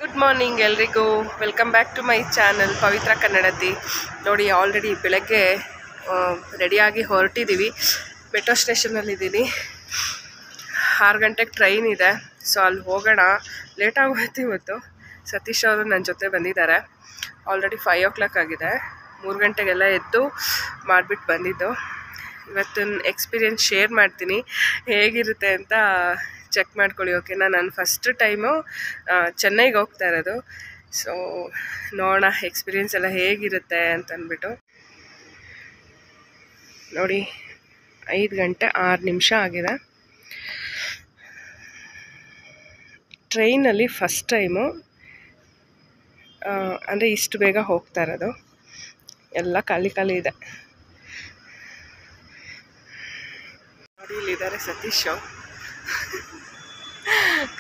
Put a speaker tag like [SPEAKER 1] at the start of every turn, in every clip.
[SPEAKER 1] Good morning ಎಲ್ರಿಗೂ. Welcome back to my channel Pavitra Kannadathi. ನೋಡಿ, already ಬೆಳಗ್ಗೆ ರೆಡಿಯಾಗಿ ಹೊರಟಿದ್ದೀವಿ. ಮೆಟ್ರೋ ಸ್ಟೇಷನಲ್ಲಿದ್ದೀನಿ. 6 ಗಂಟೆಗೆ ಟ್ರೈನ್ ಇದೆ. ಸೊ ಅಲ್ಲಿ ಹೋಗೋಣ. ಲೇಟಾಗೋಯ್ತು ಇವತ್ತು. ಸತೀಶ್ ಅವರು ನನ್ನ ಜೊತೆ ಬಂದಿದ್ದಾರೆ. ಆಲ್ರೆಡಿ 5 o'clock ಆಗಿದೆ. 3 ಗಂಟೆಗೆಲ್ಲ ಎದ್ದು ಮಾಡಿಬಿಟ್ಟು ಬಂದಿದ್ದು. ಇವತ್ತಿನ ಎಕ್ಸ್ಪೀರಿಯೆನ್ಸ್ ಶೇರ್ ಮಾಡ್ತೀನಿ, ಹೇಗಿರುತ್ತೆ ಅಂತ ಚೆಕ್ ಮಾಡ್ಕೊಳ್ಳಿ. ಓಕೆನಾ? ನಾನು ಫಸ್ಟ್ ಟೈಮು ಚೆನ್ನೈಗೆ ಹೋಗ್ತಾ ಇರೋದು. ಸೊ ನೋಡೋಣ ಎಕ್ಸ್ಪೀರಿಯೆನ್ಸ್ ಎಲ್ಲ ಹೇಗಿರುತ್ತೆ ಅಂತಂದ್ಬಿಟ್ಟು. ನೋಡಿ, 5 ಗಂಟೆ 6 ನಿಮಿಷ ಆಗಿದೆ. ಟ್ರೈನಲ್ಲಿ ಫಸ್ಟ್ ಟೈಮು ಅಂದರೆ ಇಷ್ಟು ಬೇಗ ಹೋಗ್ತಾ ಇರೋದು. ಎಲ್ಲ ಖಾಲಿ ಖಾಲಿ ಇದೆ. ನೋಡಿ, ಇಲ್ಲಿದ್ದಾರೆ ಸತೀಶು.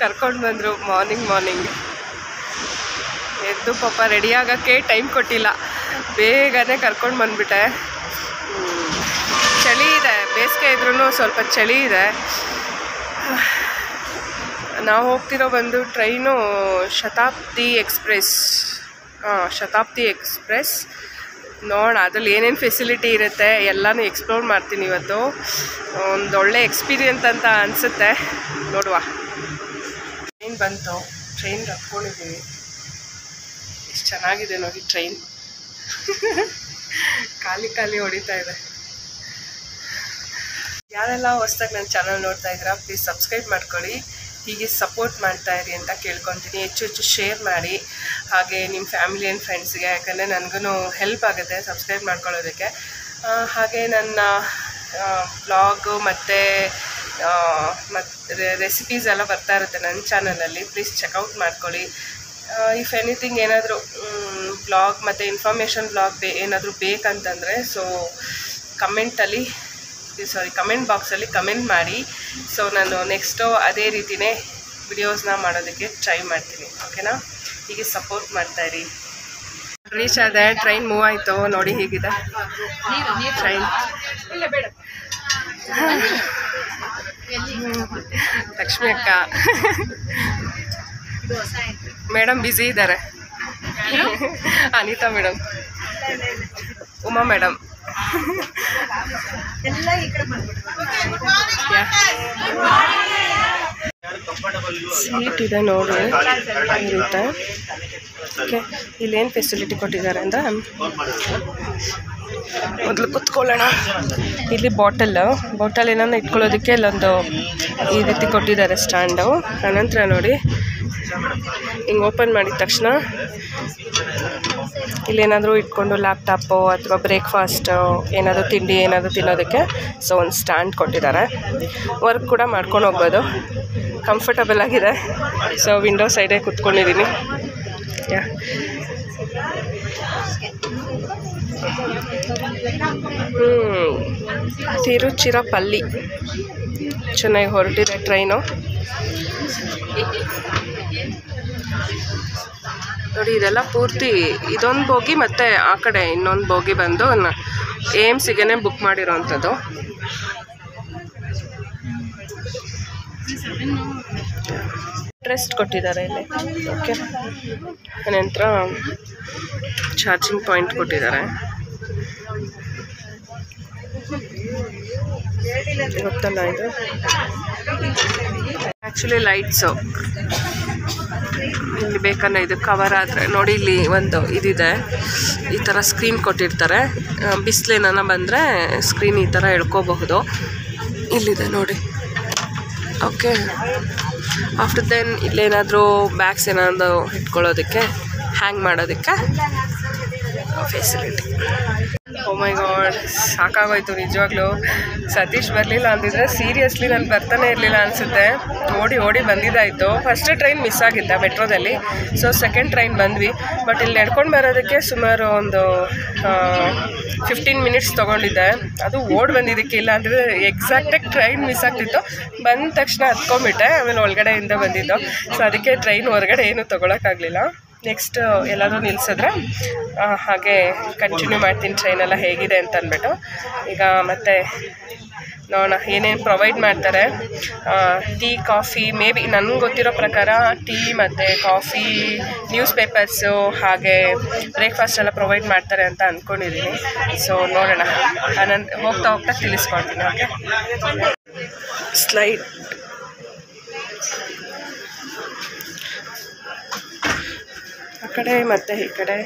[SPEAKER 1] ಕರ್ಕೊಂಡು ಬಂದರು ಮಾರ್ನಿಂಗ್ ಎದ್ದು. ಪಾಪ ರೆಡಿ ಆಗೋಕ್ಕೆ ಟೈಮ್ ಕೊಟ್ಟಿಲ್ಲ, ಬೇಗನೆ ಕರ್ಕೊಂಡು ಬಂದುಬಿಟ್ಟೆ. ಚಳಿ ಇದೆ, ಬೇಸಿಗೆ ಇದ್ರೂ ಸ್ವಲ್ಪ ಚಳಿ ಇದೆ. ನಾವು ಹೋಗ್ತಿರೋ ಟ್ರೈನು ಶತಾಬ್ದಿ ಎಕ್ಸ್ಪ್ರೆಸ್. ನೋಡೋಣ ಅದ್ರಲ್ಲಿ ಏನೇನು ಫೆಸಿಲಿಟಿ ಇರುತ್ತೆ ಎಲ್ಲನೂ ಎಕ್ಸ್ಪ್ಲೋರ್ ಮಾಡ್ತೀನಿ ಇವತ್ತು. ಒಂದೊಳ್ಳೆ ಎಕ್ಸ್ಪೀರಿಯನ್ಸ್ ಅಂತ ಅನಿಸುತ್ತೆ. ನೋಡುವ. ಟ್ರೈನ್ ಬಂತು, ಟ್ರೈನ್ ಹತ್ಕೊಂಡಿದ್ದೀವಿ. ಎಷ್ಟು ಚೆನ್ನಾಗಿದೆ ನೋಡಿ ಟ್ರೈನ್. ಖಾಲಿ ಹೊಡಿತಾ ಇದೆ. ಯಾರೆಲ್ಲ ಹೊಸ್ದಾಗಿ ನನ್ನ ಚಾನಲ್ ನೋಡ್ತಾ ಇದ್ದೀರಾ, ಪ್ಲೀಸ್ ಸಬ್ಸ್ಕ್ರೈಬ್ ಮಾಡ್ಕೊಳ್ಳಿ. ಹೀಗೆ ಸಪೋರ್ಟ್ ಮಾಡ್ತಾಯಿರಿ ಅಂತ ಕೇಳ್ಕೊತೀನಿ. ಹೆಚ್ಚು ಶೇರ್ ಮಾಡಿ, ಹಾಗೆ ನಿಮ್ಮ ಫ್ಯಾಮಿಲಿ ಆ್ಯಂಡ್ ಫ್ರೆಂಡ್ಸ್ಗೆ, ಯಾಕಂದರೆ ನನಗೂ ಹೆಲ್ಪ್ ಆಗುತ್ತೆ ಸಬ್ಸ್ಕ್ರೈಬ್ ಮಾಡ್ಕೊಳ್ಳೋದಕ್ಕೆ. ಹಾಗೆ ನನ್ನ ಬ್ಲಾಗು ಮತ್ತು ರೆಸಿಪೀಸ್ ಎಲ್ಲ ಬರ್ತಾ ಇರುತ್ತೆ ನನ್ನ ಚಾನಲಲ್ಲಿ. ಪ್ಲೀಸ್ ಚೆಕ್ಔಟ್ ಮಾಡ್ಕೊಳ್ಳಿ. ಇಫ್ ಎನಿಥಿಂಗ್ ಏನಾದರೂ ಬ್ಲಾಗ್ ಮತ್ತು ಇನ್ಫಾರ್ಮೇಷನ್ ಬ್ಲಾಗ್ ಏನಾದರೂ ಬೇಕಂತಂದರೆ ಕಮೆಂಟ್ ಬಾಕ್ಸಲ್ಲಿ ಕಮೆಂಟ್ ಮಾಡಿ. ಸೊ ನಾನು ನೆಕ್ಸ್ಟು ಅದೇ ರೀತಿಯೇ ವಿಡಿಯೋಸ್ನ ಮಾಡೋದಕ್ಕೆ ಟ್ರೈ ಮಾಡ್ತೀನಿ. ಓಕೆನಾ? ಹೀಗೆ ಸಪೋರ್ಟ್ ಮಾಡ್ತಾಯಿರಿ. ರೀಚ್ ಆದೆ, ಟ್ರೈನ್ ಮೂವ್ ಆಯಿತು. ನೋಡಿ ಹೀಗಿದೆ ಟ್ರೈನ್. ಲಕ್ಷ್ಮಿ ಅಕ್ಕ ಮೇಡಮ್ ಬ್ಯುಸಿ ಇದ್ದಾರೆ. Anita madam, Uma madam. Seat ಇದೆ ನೋಡಿ ಇರುತ್ತೆ. ಓಕೆ, ಇಲ್ಲೇನು ಫೆಸಿಲಿಟಿ ಕೊಟ್ಟಿದ್ದಾರೆ ಅಂದರೆ, ಮೊದಲು ಕುತ್ಕೊಳ್ಳೋಣ. ಇಲ್ಲಿ ಬಾಟಲ್ ಏನಾದ್ರು ಇಟ್ಕೊಳ್ಳೋದಕ್ಕೆ ಇಲ್ಲೊಂದು ಈ ರೀತಿ ಕೊಟ್ಟಿದ್ದಾರೆ ಸ್ಟ್ಯಾಂಡು. ಅನಂತರ ನೋಡಿ, ಹಿಂಗೆ ಓಪನ್ ಮಾಡಿದ ತಕ್ಷಣ ಇಲ್ಲೇನಾದರೂ ಇಟ್ಕೊಂಡು ಲ್ಯಾಪ್ಟಾಪು ಅಥವಾ ಬ್ರೇಕ್ಫಾಸ್ಟು ಏನಾದರೂ ತಿಂಡಿ ಏನಾದರೂ ತಿನ್ನೋದಕ್ಕೆ ಒಂದು ಸ್ಟ್ಯಾಂಡ್ ಕೊಟ್ಟಿದ್ದಾರೆ. ವರ್ಕ್ ಕೂಡ ಮಾಡ್ಕೊಂಡು ಹೋಗ್ಬೋದು. ಕಂಫರ್ಟಬಲ್ ಆಗಿದೆ. ಸೊ ವಿಂಡೋ ಸೈಡೇ ಕುತ್ಕೊಂಡಿದ್ದೀನಿ. ತಿರುಚಿರಪಲ್ಲಿ ಚೆನ್ನಾಗಿ ಹೊರಟಿದೆ ಟ್ರೈನು. ನೋಡಿ, ಇದೆಲ್ಲ ಪೂರ್ತಿ ಇದೊಂದು ಬೋಗಿ ಮತ್ತು ಆ ಕಡೆ ಇನ್ನೊಂದು ಬೋಗಿ ಬಂದು ಏಮ್ಸಿಗೆ ಬುಕ್ ಮಾಡಿರೋವಂಥದ್ದು. ರೆಸ್ಟ್ ಕೊಟ್ಟಿದ್ದಾರೆ ಇಲ್ಲಿ. ಓಕೆ, ನಂತರ ಚಾರ್ಜಿಂಗ್ ಪಾಯಿಂಟ್ ಕೊಟ್ಟಿದ್ದಾರೆ. ಗೊತ್ತಲ್ಲ ಇದು ಆ್ಯಕ್ಚುಲಿ ಲೈಟ್ಸು. ಇಲ್ಲಿ ಬೇಕಂದ್ರೆ ಇದು ಕವರ್ ಆದರೆ ನೋಡಿ, ಇಲ್ಲಿ ಒಂದು ಇದಿದೆ, ಈ ಥರ ಸ್ಕ್ರೀನ್ ಕೊಟ್ಟಿರ್ತಾರೆ. ಬಿಸಿಲೇನ ಬಂದರೆ ಸ್ಕ್ರೀನ್ ಈ ಥರ ಎಳ್ಕೋಬಹುದು. ಇಲ್ಲಿದೆ ನೋಡಿ. ಓಕೆ, ಆಫ್ಟರ್ ದೆನ್ ಇಲ್ಲೇನಾದರೂ ಬ್ಯಾಗ್ಸ್ ಏನಾದರೂ ಇಟ್ಕೊಳ್ಳೋದಕ್ಕೆ, ಹ್ಯಾಂಗ್ ಮಾಡೋದಕ್ಕೆ ಫೆಸಿಲಿಟಿ. ಓ ಮೈ ಗಾಡ್, ಸಾಕಾಗೋಯ್ತು ನಿಜವಾಗ್ಲೂ. ಸತೀಶ್ ಬರಲಿಲ್ಲ ಅಂದಿದ್ರೆ ಸೀರಿಯಸ್ಲಿ ನಾನು ಬರ್ತಾನೆ ಇರಲಿಲ್ಲ ಅನಿಸುತ್ತೆ. ಓಡಿ ಬಂದಿದ್ದಾಯಿತು. ಫಸ್ಟ್ ಟ್ರೈನ್ ಮಿಸ್ ಆಗಿದ್ದ ಮೆಟ್ರೋದಲ್ಲಿ. ಸೊ ಸೆಕೆಂಡ್ ಟ್ರೈನ್ ಬಂದ್ವಿ. ಬಟ್ ಇಲ್ಲಿ ನಡ್ಕೊಂಡು ಬರೋದಕ್ಕೆ ಸುಮಾರು ಒಂದು 15 ಮಿನಿಟ್ಸ್ ತೊಗೊಂಡಿದ್ದೆ. ಅದು ಬಂದಿದ್ದಕ್ಕೆ. ಇಲ್ಲ ಅಂದರೆ ಎಕ್ಸಾಕ್ಟಾಗಿ ಟ್ರೈನ್ ಮಿಸ್ ಆಗ್ತಿತ್ತು. ಬಂದ ತಕ್ಷಣ ಹತ್ಕೊಂಡ್ಬಿಟ್ಟೆ. ಆಮೇಲೆ ಒಳಗಡೆಯಿಂದ ಬಂದಿದ್ದು. ಸೊ ಅದಕ್ಕೆ ಟ್ರೈನ್ ಹೊರಗಡೆ ಏನೂ ತೊಗೊಳಕ್ಕಾಗಲಿಲ್ಲ. ನೆಕ್ಸ್ಟ್ ಎಲ್ಲಾದರೂ ನಿಲ್ಲಿಸಿದ್ರೆ ಹಾಗೆ ಕಂಟಿನ್ಯೂ ಮಾಡ್ತೀನಿ ಟ್ರೈನೆಲ್ಲ ಹೇಗಿದೆ ಅಂತ ಅಂದ್ಬಿಟ್ಟು. ಈಗ ಮತ್ತೆ ನೋಡೋಣ ಏನೇನು ಪ್ರೊವೈಡ್ ಮಾಡ್ತಾರೆ. ಟೀ, ಕಾಫಿ, ಮೇ ಬಿ ನನಗೆ ಗೊತ್ತಿರೋ ಪ್ರಕಾರ ಟೀ ಮತ್ತು ಕಾಫಿ, ನ್ಯೂಸ್ ಪೇಪರ್ಸು ಹಾಗೆ ಬ್ರೇಕ್ಫಾಸ್ಟ್ ಎಲ್ಲ ಪ್ರೊವೈಡ್ ಮಾಡ್ತಾರೆ ಅಂತ ಅಂದ್ಕೊಂಡಿದ್ದೀನಿ. ಸೊ ನೋಡೋಣ, ನಾನು ಹೋಗ್ತಾ ತಿಳಿಸ್ಕೊಡ್ತೀನಿ. ಓಕೆ, ಸ್ಲೈಡ್ ಆ ಕಡೆ ಮತ್ತು ಈ ಕಡೆ.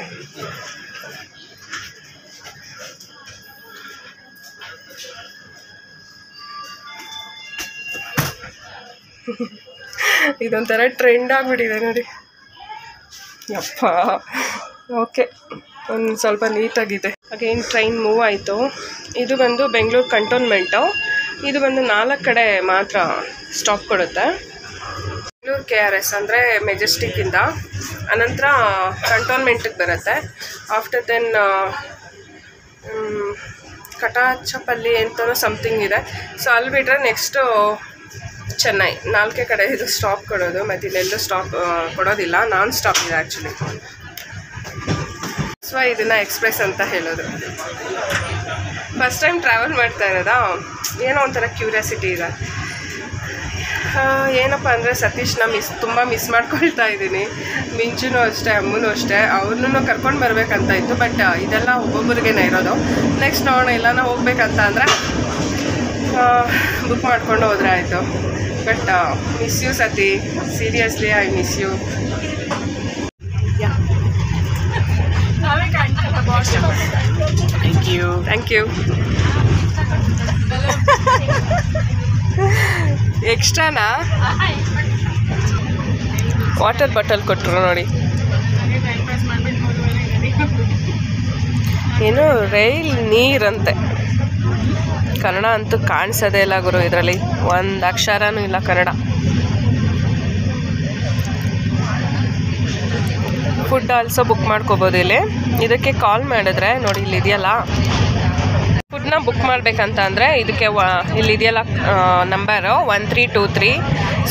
[SPEAKER 1] ಇದೊಂಥರ ಟ್ರೆಂಡ್ ಆಗಿಬಿಟ್ಟಿದೆ ನೋಡಿ. ಯಪ್ಪ, ಓಕೆ, ಒಂದು ಸ್ವಲ್ಪ ನೀಟಾಗಿದೆ. ಅಗೇನ್ ಟ್ರೈನ್ ಮೂವ್ ಆಯಿತು. ಇದು ಬಂದು ಬೆಂಗಳೂರು ಕಂಟೋನ್ಮೆಂಟು. ಇದು ಬಂದು 4 ಕಡೆ ಮಾತ್ರ ಸ್ಟಾಪ್ ಕೊಡುತ್ತೆ. ಬೆಂಗಳೂರು KRS ಅಂದರೆ ಮೆಜೆಸ್ಟಿಕ್ಕಿಂದ, ಅನಂತರ ಕಂಟೋನ್ಮೆಂಟಿಗೆ ಬರುತ್ತೆ. ಆಫ್ಟರ್ ದೆನ್ ಕಟಾಚಪಲ್ಲಿ ಅಂತಲೂ ಸಮಥಿಂಗ್ ಇದೆ. ಸೊ ಅಲ್ಲಿ ಬಿಟ್ಟರೆ ನೆಕ್ಸ್ಟು ಚೆನ್ನೈ. 4 ಕಡೆ ಇದು ಸ್ಟಾಪ್ ಕೊಡೋದು, ಮತ್ತು ಇಲ್ಲೆಲ್ಲೂ ಸ್ಟಾಪ್ ಕೊಡೋದಿಲ್ಲ. ನಾನ್ ಸ್ಟಾಪ್ ಇದೆ ಆ್ಯಕ್ಚುಲಿ. ಸೊ ಇದನ್ನು ಎಕ್ಸ್ಪ್ರೆಸ್ ಅಂತ ಹೇಳೋದು. ಫಸ್ಟ್ ಟೈಮ್ ಟ್ರಾವೆಲ್ ಮಾಡ್ತಾ ಇರೋದಾ, ಏನೋ ಒಂಥರ ಕ್ಯೂರಿಯಾಸಿಟಿ ಇದೆ. ಏನಪ್ಪ ಅಂದರೆ ಸತೀಶ್ನ ತುಂಬ ಮಿಸ್ ಮಾಡ್ಕೊಳ್ತಾ ಇದ್ದೀನಿ. ಮಿಂಚುನೂ ಅಷ್ಟೇ, ಅಮ್ಮನೂ ಅಷ್ಟೇ. ಅವ್ರನ್ನೂ ಕರ್ಕೊಂಡು ಬರಬೇಕಂತ ಇತ್ತು, ಬಟ್ ಇದೆಲ್ಲ ಒಬ್ಬೊಬ್ಬರಿಗೇನೆ ಇರೋದು. ನೆಕ್ಸ್ಟ್ ನೋಡೋಣ, ಎಲ್ಲಾನ ಹೋಗ್ಬೇಕಂತ ಅಂದರೆ ಬುಕ್ ಮಾಡ್ಕೊಂಡು ಹೋದರೆ ಆಯಿತು. But miss you Sati, seriously I miss you. Thank you. ಎಕ್ಸ್ಟ್ರಾನಾ ವಾಟರ್ ಬಾಟಲ್ ಕೊಟ್ಟರು ನೋಡಿ. ಏನು ರೈಲ್ ನೀರಂತೆ. ಕನ್ನಡ ಅಂತೂ ಕಾಣಿಸೋದೇ ಇಲ್ಲ ಗುರು, ಇದರಲ್ಲಿ ಒಂದು ಅಕ್ಷರನೂ ಇಲ್ಲ ಕನ್ನಡ. ಫುಡ್ ಆಲ್ಸೋ ಬುಕ್ ಮಾಡ್ಕೋಬೋದು ಇಲ್ಲಿ. ಇದಕ್ಕೆ ಕಾಲ್ ಮಾಡಿದ್ರೆ ನೋಡಿ, ಇಲ್ಲಿ ಇದೆಯಲ್ಲ ಫುಡ್ನ ಬುಕ್ ಮಾಡಬೇಕಂತ ಅಂದರೆ ಇದಕ್ಕೆ ಇಲ್ಲಿದೆಯಲ್ಲ ನಂಬರು 1323.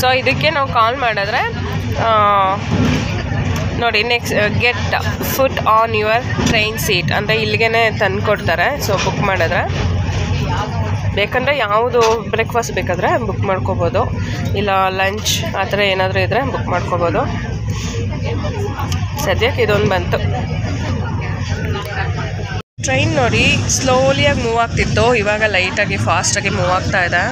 [SPEAKER 1] ಸೊ ಇದಕ್ಕೆ ನಾವು ಕಾಲ್ ಮಾಡಿದ್ರೆ ನೋಡಿ, next get food on your train seat ಅಂದರೆ ಇಲ್ಲಿಗೆ ತಂದು ಕೊಡ್ತಾರೆ. ಸೊ ಬುಕ್ ಮಾಡಿದ್ರೆ ಬೇಕಂದರೆ ಯಾವುದು ಬ್ರೇಕ್ಫಾಸ್ಟ್ ಬೇಕಾದರೆ ಬುಕ್ ಮಾಡ್ಕೋಬೋದು, ಇಲ್ಲ ಲಂಚ್ ಆ ಥರ ಏನಾದರೂ ಇದ್ದರೆ ಬುಕ್ ಮಾಡ್ಕೋಬೋದು. ಸದ್ಯಕ್ಕೆ ಇದೊಂದು ಬಂತು. ಟ್ರೈನ್ ನೋಡಿ ಸ್ಲೋಲಿಯಾಗಿ ಮೂವ್ ಆಗ್ತಿತ್ತು, ಇವಾಗ ಲೈಟಾಗಿ ಫಾಸ್ಟಾಗಿ ಮೂವ್ ಆಗ್ತಾ ಇದೆ.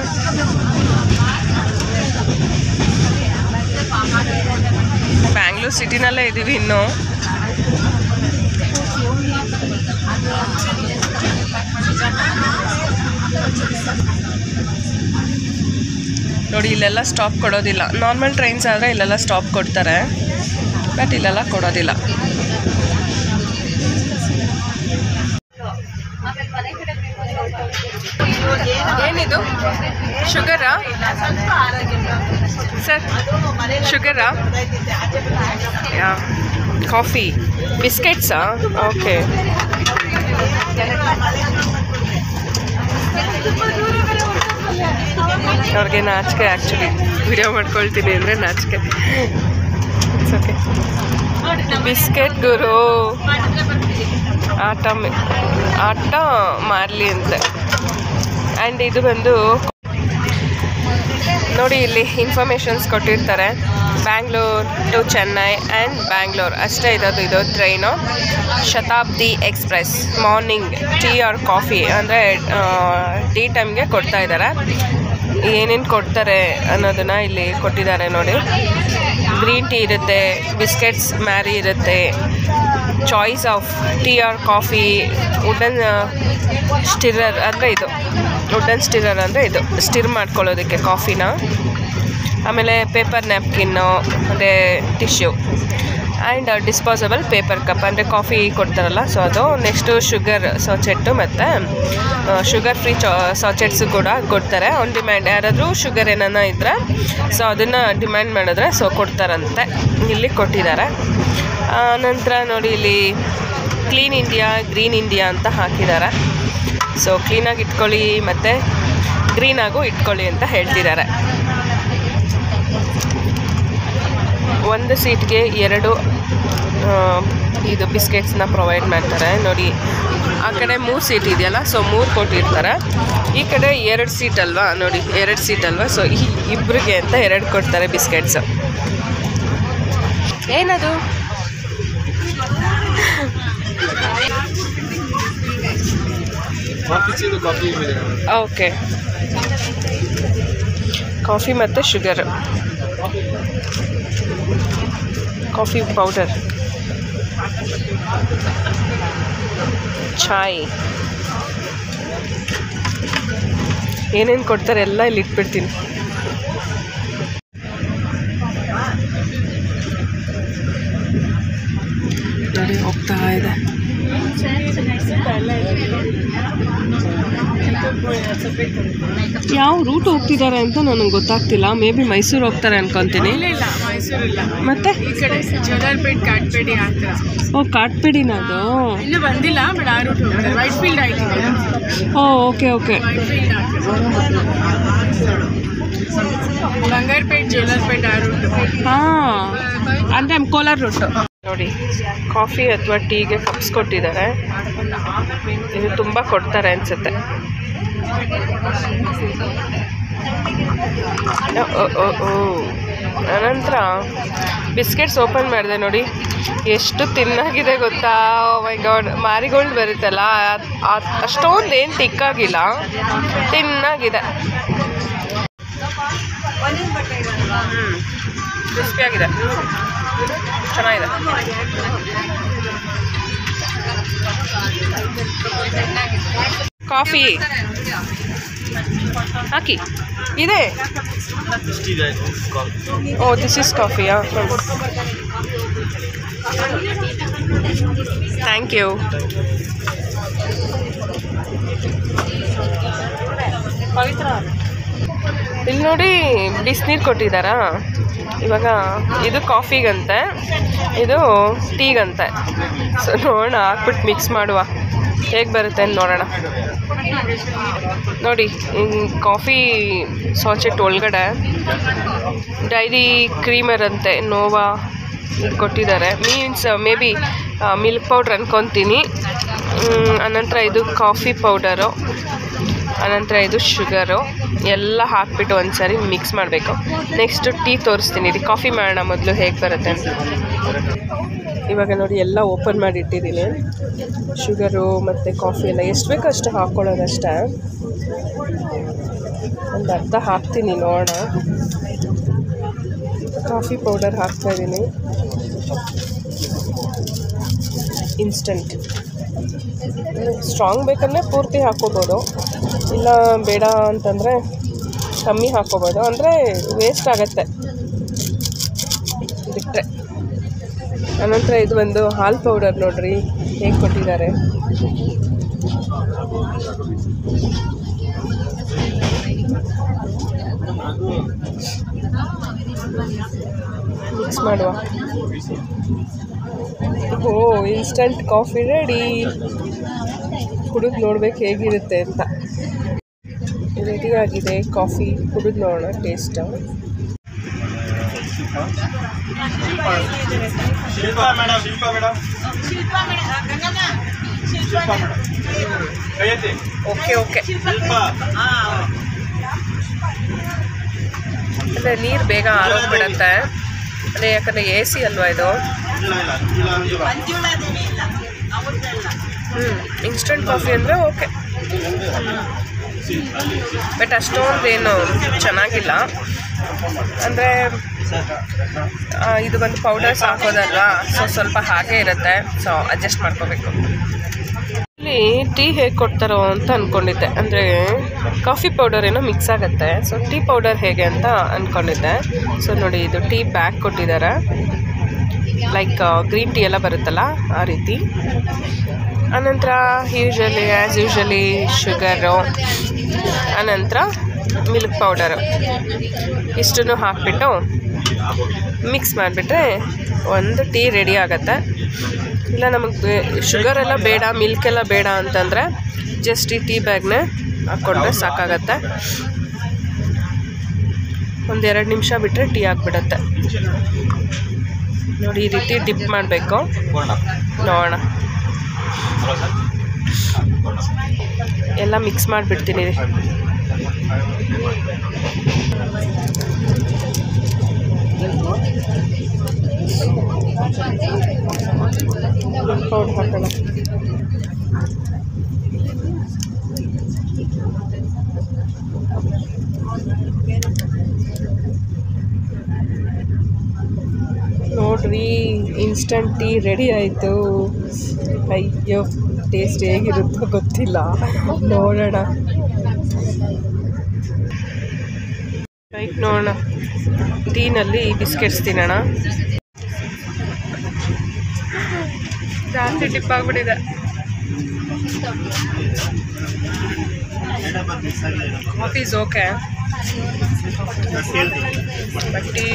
[SPEAKER 1] ಬ್ಯಾಂಗ್ಳೂರು ಸಿಟಿನಲ್ಲೇ ಇದ್ದೀವಿ ಇನ್ನು. ನೋಡಿ ಇಲ್ಲೆಲ್ಲ ಸ್ಟಾಪ್ ಕೊಡೋದಿಲ್ಲ. ನಾರ್ಮಲ್ ಟ್ರೈನ್ಸ್ ಆದರೆ ಇಲ್ಲೆಲ್ಲ ಸ್ಟಾಪ್ ಕೊಡ್ತಾರೆ, ಬಟ್ ಇಲ್ಲೆಲ್ಲ ಕೊಡೋದಿಲ್ಲ. ಏನಿದು ಶುಗರಾ ಸರ್? ಶುಗರಾ? ಯಾ. ಕಾಫಿ, ಬಿಸ್ಕೆಟ್ಸಾ? ಓಕೆ. ಅವ್ರಿಗೆ ನಾಚಿಕೆ, ಆ್ಯಕ್ಚುಲಿ ವಿಡಿಯೋ ಮಾಡ್ಕೊಳ್ತೀನಿ ಅಂದರೆ ನಾಚಿಕೆ. It's okay. ಬಿಸ್ಕೆಟ್ ಗುರು, ಆಟ ಮಾರಲಿ ಅಂತೆ. ಆ್ಯಂಡ್ ಇದು ಬಂದು ನೋಡಿ, ಇಲ್ಲಿ ಇನ್ಫಾರ್ಮೇಷನ್ಸ್ ಕೊಟ್ಟಿರ್ತಾರೆ. ಬ್ಯಾಂಗ್ಳೂರ್ ಟು ಚೆನ್ನೈ ಆ್ಯಂಡ್ ಬ್ಯಾಂಗ್ಳೂರ್ ಅಷ್ಟೇ ಇರೋದು ಇದು train. Shatabdi express. Morning tea or coffee ಅಂದರೆ ಟೀ ಟೈಮ್ಗೆ ಕೊಡ್ತಾ ಇದ್ದಾರೆ. ಏನೇನು ಕೊಡ್ತಾರೆ ಅನ್ನೋದನ್ನು ಇಲ್ಲಿ ಕೊಟ್ಟಿದ್ದಾರೆ ನೋಡಿ. ಗ್ರೀನ್ ಟೀ ಇರುತ್ತೆ, ಬಿಸ್ಕೆಟ್ಸ್ ಮ್ಯಾರಿ ಇರುತ್ತೆ, choice of tea or coffee, wooden stirrer ಅಂದರೆ ಇದು ವುಡನ್ ಸ್ಟಿರರ್ ಅಂದರೆ ಇದು ಸ್ಟಿರ್ ಮಾಡ್ಕೊಳ್ಳೋದಕ್ಕೆ ಕಾಫಿನ. ಆಮೇಲೆ ಪೇಪರ್ ನ್ಯಾಪ್ಕಿನ್ನು, ಮತ್ತು tissue and disposable paper cup ಅಂದರೆ ಕಾಫಿ ಕೊಡ್ತಾರಲ್ಲ, ಸೊ ಅದು. ನೆಕ್ಸ್ಟು ಶುಗರ್ ಸಾಚೆಟ್ಟು ಮತ್ತು ಶುಗರ್ ಫ್ರೀ ಸಾಚೆಟ್ಸು ಕೂಡ ಕೊಡ್ತಾರೆ ಆನ್ ಡಿಮ್ಯಾಂಡ್. ಯಾರಾದರೂ ಶುಗರ್ ಏನಾನ ಇದ್ದರೆ ಸೊ ಅದನ್ನು ಡಿಮ್ಯಾಂಡ್ ಮಾಡಿದ್ರೆ ಸೊ ಕೊಡ್ತಾರಂತೆ. ಇಲ್ಲಿ ಕೊಟ್ಟಿದ್ದಾರೆ. ನಂತರ ನೋಡಿ ಇಲ್ಲಿ ಕ್ಲೀನ್ ಇಂಡಿಯಾ, ಗ್ರೀನ್ ಇಂಡಿಯಾ ಅಂತ ಹಾಕಿದ್ದಾರೆ. ಸೊ ಕ್ಲೀನಾಗಿ ಇಟ್ಕೊಳ್ಳಿ ಮತ್ತು ಗ್ರೀನಾಗೂ ಇಟ್ಕೊಳ್ಳಿ ಅಂತ ಹೇಳ್ತಿದ್ದಾರೆ. ಒಂದು ಸೀಟ್ಗೆ 2 ಇದು ಬಿಸ್ಕೆಟ್ಸ್ನ ಪ್ರೊವೈಡ್ ಮಾಡ್ತಾರೆ ನೋಡಿ. ಆ ಕಡೆ 3 ಸೀಟ್ ಇದೆಯಲ್ಲ, ಸೊ 3 ಕೊಟ್ಟಿರ್ತಾರೆ. ಈ ಕಡೆ 2 ಸೀಟ್ ಅಲ್ವಾ ನೋಡಿ, 2 ಸೀಟ್ ಅಲ್ವಾ, ಸೊ ಈ ಇಬ್ಬರಿಗೆ ಅಂತ 2 ಕೊಡ್ತಾರೆ ಬಿಸ್ಕೆಟ್ಸ್. ಏನದು? ಓಕೆ, ಕಾಫಿ ಮತ್ತು ಶುಗರ್, ಕಾಫಿ ಪೌಡರ್, ಚಾಯ್, ಏನೇನು ಕೊಡ್ತಾರೆ ಎಲ್ಲ ಇಲ್ಲಿ ಇಟ್ಬಿಡ್ತೀನಿ. ನೋಡಿ ಹೋಗ್ತಾ ಇದೆ. ಯಾವ ರೂಟ್ ಹೋಗ್ತಿದ್ದಾರೆ ಅಂತ ನನಗೆ ಗೊತ್ತಾಗ್ತಿಲ್ಲ. ಮೇ ಬಿ ಮೈಸೂರು ಹೋಗ್ತಾರೆ ಅನ್ಕೊಂತೀನಿ. ಮತ್ತೆ
[SPEAKER 2] ಈ ಕಡೆ ಜೋಲಾರ್ಪೇಟ್ ಕಾಟ್ಪೇಡಿ ಅಂತ.
[SPEAKER 1] ಓ, ಕಾಟ್ಪೇಡಿನ ಅದು?
[SPEAKER 2] ಇನ್ನೂ ಬಂದಿಲ್ಲ, ಬಟ್ ಆ ರೂಟ್ ಹೋಗ್ತಾರೆ. ವೈಟ್ ಫೀಲ್ಡ್ ಆಯ್ತಿದೆ.
[SPEAKER 1] ಓ, ಓಕೆ ಓಕೆ.
[SPEAKER 2] ಬಂಗಾರಪೇಟ್, ಜೋಲಾರ್ಪೇಟ್ ಆ ರೂಟ್.
[SPEAKER 1] ಹಾಂ, ಅಂದರೆ ಕೋಲಾರ ರೂಟು. ನೋಡಿ, ಕಾಫಿ ಅಥವಾ ಟೀಗೆ ಕಪ್ಸ್ ಕೊಟ್ಟಿದ್ದಾರೆ. ಇದು ತುಂಬ ಕೊಡ್ತಾರೆ ಅನಿಸುತ್ತೆ. ಅನಂತರ ಬಿಸ್ಕೆಟ್ಸ್ ಓಪನ್ ಮಾಡಿದೆ ನೋಡಿ, ಎಷ್ಟು ತಿನ್ನಾಗಿದೆ ಗೊತ್ತಾ. ಮೈ ಗಾಡ್, ಮಾರಿಗೋಲ್ಡ್ ಬರುತ್ತಲ್ಲ, ಅಷ್ಟೊಂದು ಏನು ತಿಕ್ಕಾಗಿಲ್ಲ, ತಿನ್ನಾಗಿದೆ. ಕ್ರಿಸ್ಪಿಯಾಗಿದೆ, ಚೆನ್ನಾಗಿದೆ. ಕಾಫಿ ಹಾಕಿ ಇದೆ. ಓ, ದಿಸ್ ಇಸ್ ಕಾಫಿಯಾ? Thank you. ಇಲ್ಲಿ ನೋಡಿ ಬಿಸಿನೀರು ಕೊಟ್ಟಿದ್ದಾರಾ. ಇವಾಗ ಇದು ಕಾಫಿಗಂತೆ, ಇದು ಟೀಗಂತೆ. ಸೊ ನೋಡೋಣ, ಹಾಕ್ಬಿಟ್ಟು ಮಿಕ್ಸ್ ಮಾಡುವ, ಹೇಗೆ ಬರುತ್ತೆ ಅಂತ ನೋಡೋಣ. ನೋಡಿ, ಕಾಫಿ ಸಾಚೆಟ್ ಒಳಗಡೆ ಡೈರಿ ಕ್ರೀಮರ್ ಅಂತೆ, ನೋವಾ ಇದು ಕೊಟ್ಟಿದ್ದಾರೆ. Means may be milk powder ಅನ್ಕೊತೀನಿ. ಅನಂತರ ಇದು ಕಾಫಿ ಪೌಡರು, ಅನಂತರ ಇದು ಶುಗರು ಎಲ್ಲ ಹಾಕ್ಬಿಟ್ಟು ಒಂದು ಸಾರಿ ಮಿಕ್ಸ್ ಮಾಡಬೇಕು. ನೆಕ್ಸ್ಟು ಟೀ ತೋರಿಸ್ತೀನಿ. ಇದು ಕಾಫಿ ಮಾಡೋಣ ಮೊದಲು, ಹೇಗೆ ಬರುತ್ತೆ ಅಂತ. ಇವಾಗ ನೋಡಿ ಎಲ್ಲ ಓಪನ್ ಮಾಡಿ ಇಟ್ಟಿದ್ದೀನಿ. ಶುಗರು ಮತ್ತು ಕಾಫಿ ಎಲ್ಲ ಎಷ್ಟು ಬೇಕೋ ಅಷ್ಟು ಹಾಕ್ಕೊಳ್ಳೋದಷ್ಟೇ. ಒಂದು ಅರ್ಧ ಹಾಕ್ತೀನಿ, ನೋಡೋಣ. ಕಾಫಿ ಪೌಡರ್ ಹಾಕ್ತಾಯಿದ್ದೀನಿ, ಇನ್ಸ್ಟಂಟ್. ಸ್ಟ್ರಾಂಗ್ ಬೇಕಂದರೆ ಪೂರ್ತಿ ಹಾಕ್ಕೋಬೋದು, ಇಲ್ಲ ಬೇಡ ಅಂತಂದರೆ ಕಮ್ಮಿ ಹಾಕ್ಕೋಬೋದು, ಅಂದರೆ ವೇಸ್ಟ್ ಆಗುತ್ತೆ ಬಿಟ್ಟರೆ. ಅನಂತರ ಇದು ಒಂದು ಹಾಲು ಪೌಡರ್ ನೋಡ್ರಿ ಹೇಗೆ ಕೊಟ್ಟಿದ್ದಾರೆ. ಮಿಕ್ಸ್ ಮಾಡುವ. ಓ, ಇನ್ಸ್ಟಂಟ್ ಕಾಫಿ ರೆಡಿ. ಕುಡಿದು ನೋಡ್ಬೇಕು ಹೇಗಿರುತ್ತೆ ಅಂತ. ರೆಡಿಯಾಗಿದೆ ಕಾಫಿ, ಕುಡಿದು ನೋಡೋಣ ಟೇಸ್ಟ್. Okay okay. ಅಂದರೆ ನೀರು ಬೇಗ ಆರೋಗ್ಬಿಡತ್ತೆ, ಅಂದರೆ ಯಾಕಂದರೆ AC ಅಲ್ವಾ ಇದು. ಇನ್ಸ್ಟಂಟ್ ಕಾಫಿ ಅಂದರೆ ಓಕೆ, ಬಟ್ ಅಷ್ಟೊಂದೇನು ಚೆನ್ನಾಗಿಲ್ಲ. ಅಂದರೆ ಇದು ಒಂದು ಪೌಡರ್ಸ್ ಹಾಕೋದಲ್ವಾ, ಸೊ ಸ್ವಲ್ಪ ಹಾಗೇ ಇರುತ್ತೆ, ಸೊ ಅಡ್ಜಸ್ಟ್ ಮಾಡ್ಕೋಬೇಕು. ಇಲ್ಲಿ ಟೀ ಹೇಗೆ ಕೊಡ್ತಾರೋ ಅಂತ ಅಂದ್ಕೊಂಡಿದ್ದೆ. ಅಂದರೆ ಕಾಫಿ ಪೌಡರ್ ಏನೋ ಮಿಕ್ಸ್ ಆಗುತ್ತೆ, ಸೊ ಟೀ ಪೌಡರ್ ಹೇಗೆ ಅಂತ ಅಂದ್ಕೊಂಡಿದ್ದೆ. ಸೊ ನೋಡಿ, ಇದು ಟೀ ಬ್ಯಾಗ್ ಕೊಟ್ಟಿದ್ದಾರೆ, ಲೈಕ್ ಗ್ರೀನ್ ಟೀ ಎಲ್ಲ ಬರುತ್ತಲ್ಲ ಆ ರೀತಿ. ಅನಂತರ ಯೂಶ್ವಲಿ ಆ್ಯಸ್ ಯೂಶ್ವಲಿ ಶುಗರು, ಅನಂತರ ಮಿಲ್ಕ್ ಪೌಡರು ಇಷ್ಟನ್ನು ಹಾಕಿಬಿಟ್ಟು ಮಿಕ್ಸ್ ಮಾಡಿಬಿಟ್ರೆ ಒಂದು ಟೀ ರೆಡಿ ಆಗುತ್ತೆ. ಇಲ್ಲ ನಮಗೆ ಶುಗರೆಲ್ಲ ಬೇಡ, ಮಿಲ್ಕೆಲ್ಲ ಬೇಡ ಅಂತಂದರೆ ಜಸ್ಟ್ ಈ ಟೀ ಬ್ಯಾಗ್ನೇ ಹಾಕ್ಕೊಂಡ್ರೆ ಸಾಕಾಗತ್ತೆ. ಒಂದು 2 ನಿಮಿಷ ಬಿಟ್ಟರೆ ಟೀ ಆಗಿಬಿಡುತ್ತೆ. ನೋಡಿ ಈ ರೀತಿ ಡಿಪ್ ಮಾಡಬೇಕು. ನೋಡೋಣ, ಎಲ್ಲ ಮಿಕ್ಸ್ ಮಾಡಿಬಿಡ್ತೀನಿ. ಪೌಡರ್ ಹಾಕೋಣ. ನೋಡ್ರಿ, ಇನ್ಸ್ಟಂಟ್ ಟೀ ರೆಡಿ ಆಯಿತು. ಅಯ್ಯೋ, ಟೇಸ್ಟ್ ಹೇಗಿರುತ್ತೋ ಗೊತ್ತಿಲ್ಲ, ನೋಡೋಣ. ರೈಟ್, ನೋಡೋಣ. ಟೀನಲ್ಲಿ ಬಿಸ್ಕೆಟ್ಸ್ ತಿನ್ನೋಣ. ಜಾಸ್ತಿ ಡಿಪ್ ಆಗಿಬಿಟ್ಟಿದೆ. Coffee is okay, but tea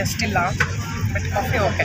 [SPEAKER 1] ಅಷ್ಟಿಲ್ಲ, ಬಟ್ ಕಾಫಿ ಓಕೆ.